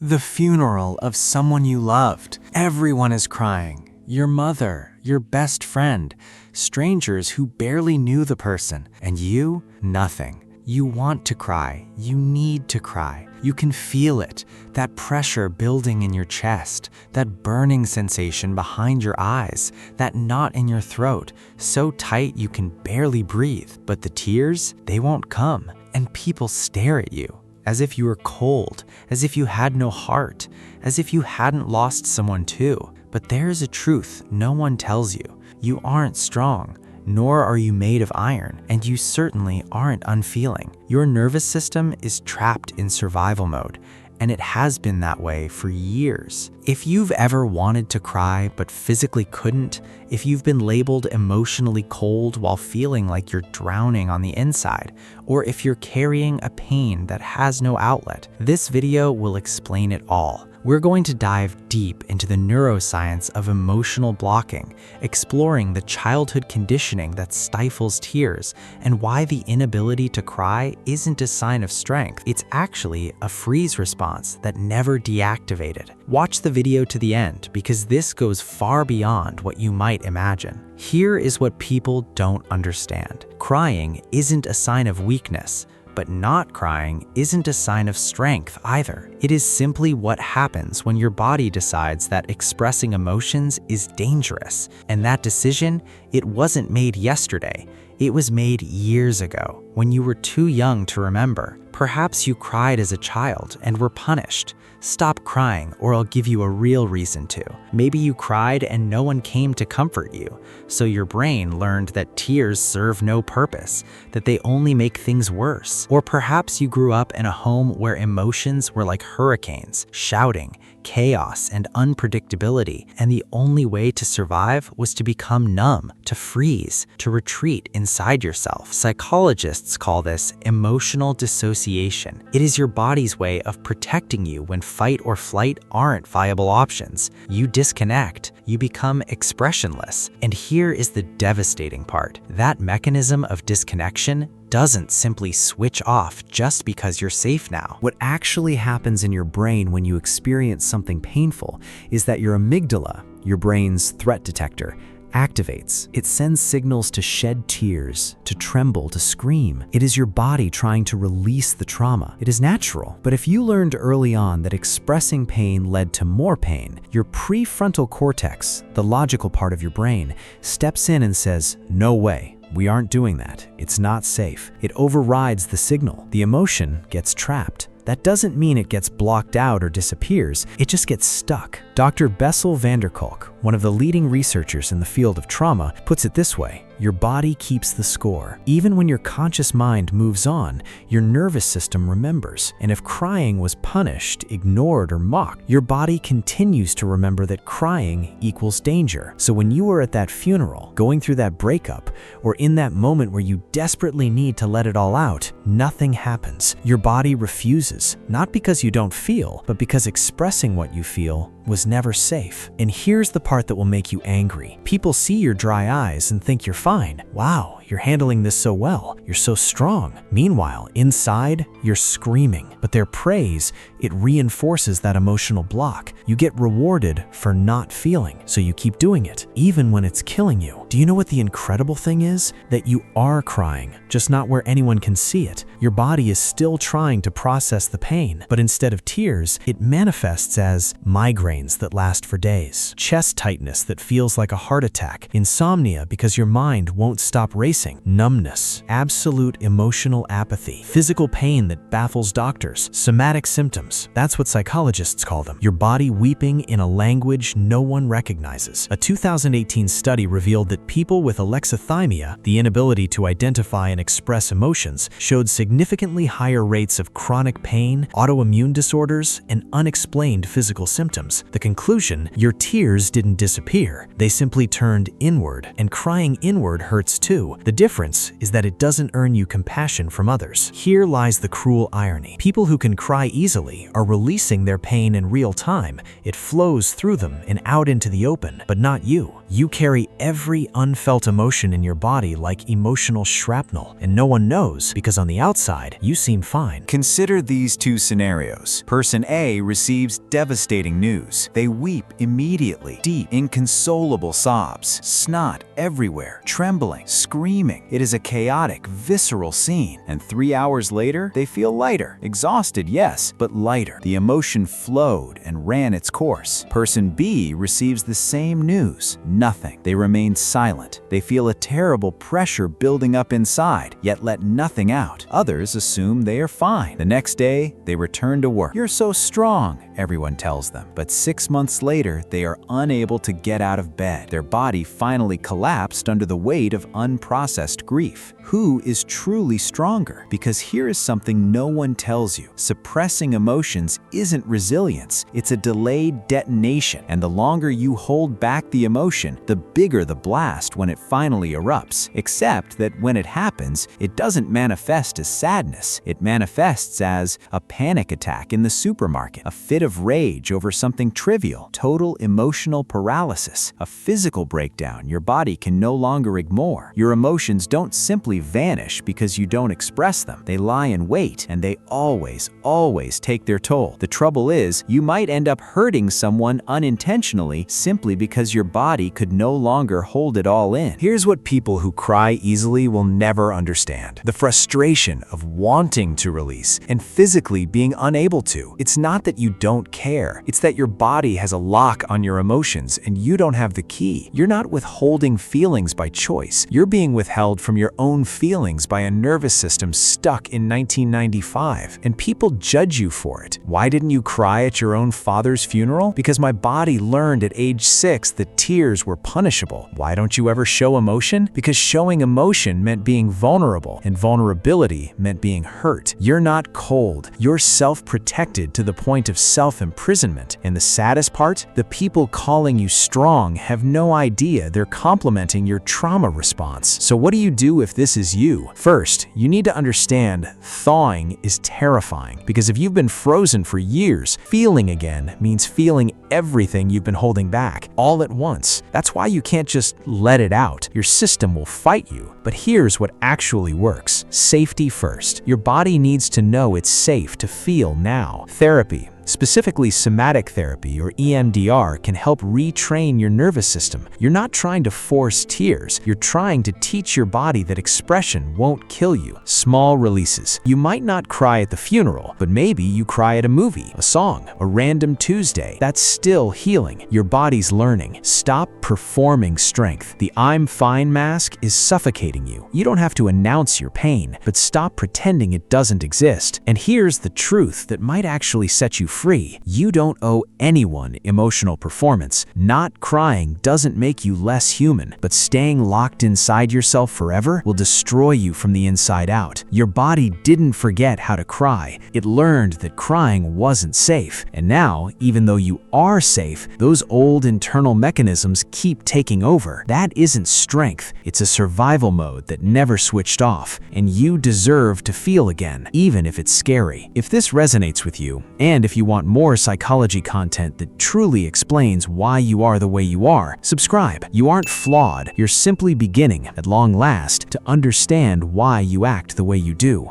The funeral of someone you loved. Everyone is crying. Your mother, your best friend, strangers who barely knew the person, and you, nothing. You want to cry. You need to cry. You can feel it, that pressure building in your chest, that burning sensation behind your eyes, that knot in your throat, so tight you can barely breathe. But the tears, they won't come, and people stare at you. As if you were cold, as if you had no heart, as if you hadn't lost someone too. But there is a truth no one tells you. You aren't strong, nor are you made of iron, and you certainly aren't unfeeling. Your nervous system is trapped in survival mode, and it has been that way for years. If you've ever wanted to cry but physically couldn't, if you've been labeled emotionally cold while feeling like you're drowning on the inside, or if you're carrying a pain that has no outlet, this video will explain it all. We're going to dive deep into the neuroscience of emotional blocking, exploring the childhood conditioning that stifles tears, and why the inability to cry isn't a sign of strength. It's actually a freeze response that never deactivated. Watch the video to the end because this goes far beyond what you might imagine. Here is what people don't understand. Crying isn't a sign of weakness. But not crying isn't a sign of strength either. It is simply what happens when your body decides that expressing emotions is dangerous. And that decision, it wasn't made yesterday. It was made years ago, when you were too young to remember. Perhaps you cried as a child and were punished. Stop crying or I'll give you a real reason to. Maybe you cried and no one came to comfort you, so your brain learned that tears serve no purpose, that they only make things worse. Or perhaps you grew up in a home where emotions were like hurricanes, shouting, chaos, and unpredictability, and the only way to survive was to become numb, to freeze, to retreat inside yourself. Psychologists call this emotional dissociation. It is your body's way of protecting you when fight or flight aren't viable options. You disconnect, you become expressionless. And here is the devastating part. That mechanism of disconnection doesn't simply switch off just because you're safe now. What actually happens in your brain when you experience something painful is that your amygdala, your brain's threat detector, activates. It sends signals to shed tears, to tremble, to scream. It is your body trying to release the trauma. It is natural. But if you learned early on that expressing pain led to more pain, your prefrontal cortex, the logical part of your brain, steps in and says, "No way. We aren't doing that. It's not safe." It overrides the signal. The emotion gets trapped. That doesn't mean it gets blocked out or disappears, it just gets stuck. Dr. Bessel van der Kolk, one of the leading researchers in the field of trauma, puts it this way: your body keeps the score. Even when your conscious mind moves on, your nervous system remembers. And if crying was punished, ignored, or mocked, your body continues to remember that crying equals danger. So when you are at that funeral, going through that breakup, or in that moment where you desperately need to let it all out, nothing happens. Your body refuses, not because you don't feel, but because expressing what you feel was never safe. And here's the part that will make you angry. People see your dry eyes and think you're fine. Wow, you're handling this so well. You're so strong. Meanwhile, inside, you're screaming. But their praise, it reinforces that emotional block. You get rewarded for not feeling, so you keep doing it, even when it's killing you. Do you know what the incredible thing is? That you are crying, just not where anyone can see it. Your body is still trying to process the pain, but instead of tears, it manifests as migraines that last for days, chest tightness that feels like a heart attack, insomnia because your mind won't stop racing, numbness, absolute emotional apathy, physical pain that baffles doctors, somatic symptoms. That's what psychologists call them. Your body weeping in a language no one recognizes. A 2018 study revealed that people with alexithymia, the inability to identify and express emotions, showed significantly higher rates of chronic pain, autoimmune disorders, and unexplained physical symptoms. The conclusion: your tears didn't disappear. They simply turned inward, and crying inward hurts too. The The difference is that it doesn't earn you compassion from others. Here lies the cruel irony. People who can cry easily are releasing their pain in real time. It flows through them and out into the open, but not you. You carry every unfelt emotion in your body like emotional shrapnel, and no one knows because on the outside, you seem fine. Consider these two scenarios. Person A receives devastating news. They weep immediately, deep, inconsolable sobs, snot everywhere, trembling, screaming. It is a chaotic, visceral scene. And 3 hours later, they feel lighter. Exhausted, yes, but lighter. The emotion flowed and ran its course. Person B receives the same news. Nothing. They remain silent. They feel a terrible pressure building up inside, yet let nothing out. Others assume they are fine. The next day, they return to work. "You're so strong," everyone tells them. But 6 months later, they are unable to get out of bed. Their body finally collapsed under the weight of unprocessed grief. Who is truly stronger? Because here is something no one tells you. Suppressing emotions isn't resilience. It's a delayed detonation. And the longer you hold back the emotion, the bigger the blast when it finally erupts. Except that when it happens, it doesn't manifest as sadness. It manifests as a panic attack in the supermarket, a fit of rage over something trivial, total emotional paralysis, a physical breakdown your body can no longer ignore. Your emotions don't simply vanish because you don't express them. They lie in wait, and they always take their toll. The trouble is, you might end up hurting someone unintentionally simply because your body could no longer hold it all in. Here's what people who cry easily will never understand: the frustration of wanting to release and physically being unable to. It's not that you don't care. It's that your body has a lock on your emotions and you don't have the key. You're not withholding feelings by choice. You're being withheld from your own feelings by a nervous system stuck in 1995. And people judge you for it. Why didn't you cry at your own father's funeral? Because my body learned at age 6 that tears were punishable. Why don't you ever show emotion? Because showing emotion meant being vulnerable, and vulnerability meant being hurt. You're not cold. You're self-protected to the point of self-imprisonment. And the saddest part? The people calling you strong have no idea they're complimenting your trauma response. So what do you do if this is you? First, you need to understand thawing is terrifying, because if you've been frozen for years, feeling again means feeling everything you've been holding back all at once. That's why you can't just let it out. Your system will fight you. But here's what actually works. Safety first. Your body needs to know it's safe to feel now. Therapy, specifically somatic therapy or EMDR, can help retrain your nervous system. You're not trying to force tears. You're trying to teach your body that expression won't kill you. Small releases. You might not cry at the funeral, but maybe you cry at a movie, a song, a random Tuesday. That's still healing. Your body's learning. Stop performing strength. The "I'm fine" mask is suffocating you. You don't have to announce your pain, but stop pretending it doesn't exist. And here's the truth that might actually set you free. You don't owe anyone emotional performance. Not crying doesn't make you less human, but staying locked inside yourself forever will destroy you from the inside out. Your body didn't forget how to cry. It learned that crying wasn't safe. And now, even though you are safe, those old internal mechanisms keep taking over. That isn't strength. It's a survival mode that never switched off. And you deserve to feel again, even if it's scary. If this resonates with you, and if you want more psychology content that truly explains why you are the way you are, subscribe. You aren't flawed. You're simply beginning, at long last, to understand why you act the way you do.